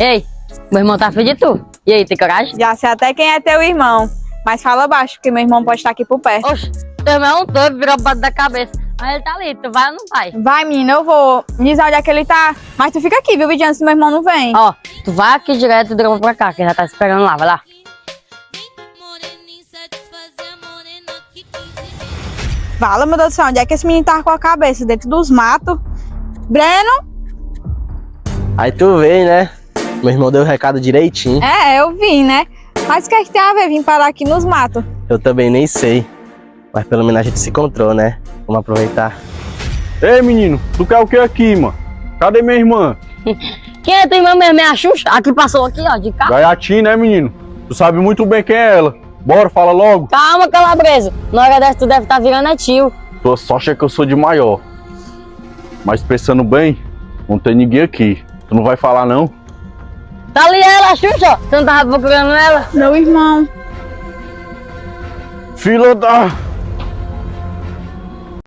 Ei, meu irmão tá afim de tu. E aí, tem coragem? Já sei até quem é teu irmão. Mas fala baixo, porque meu irmão pode estar aqui por perto. Oxe, teu irmão é um doido, virou bode da cabeça. Mas ele tá ali, tu vai ou não vai? Vai, menina, eu vou dizer onde é que ele tá. Mas tu fica aqui, viu, vigiando se meu irmão não vem. Ó, tu vai aqui direto e droga pra cá, que ele já tá esperando lá, vai lá. Fala, meu Deus do céu, onde é que esse menino tá com a cabeça? Dentro dos matos? Breno? Aí tu vê, né? Meu irmão deu o recado direitinho. É, eu vi, né? Mas o que é que tem a ver vir parar aqui nos matos? Eu também nem sei. Mas pelo menos a gente se encontrou, né? Vamos aproveitar. Ei, menino, tu quer o que aqui, mano? Cadê minha irmã? Quem é teu irmão mesmo? É a Xuxa? Aqui passou aqui, ó, de carro. Gaiatinho, né, menino? Tu sabe muito bem quem é ela. Bora, fala logo. Calma, Calabreso. Na hora dessa tu deve estar virando é tio. Tua sorte é que eu sou de maior. Mas pensando bem, não tem ninguém aqui. Tu não vai falar, não? Tá ali ela, a Xuxa. Tu não tava procurando ela? Meu irmão. Fila da...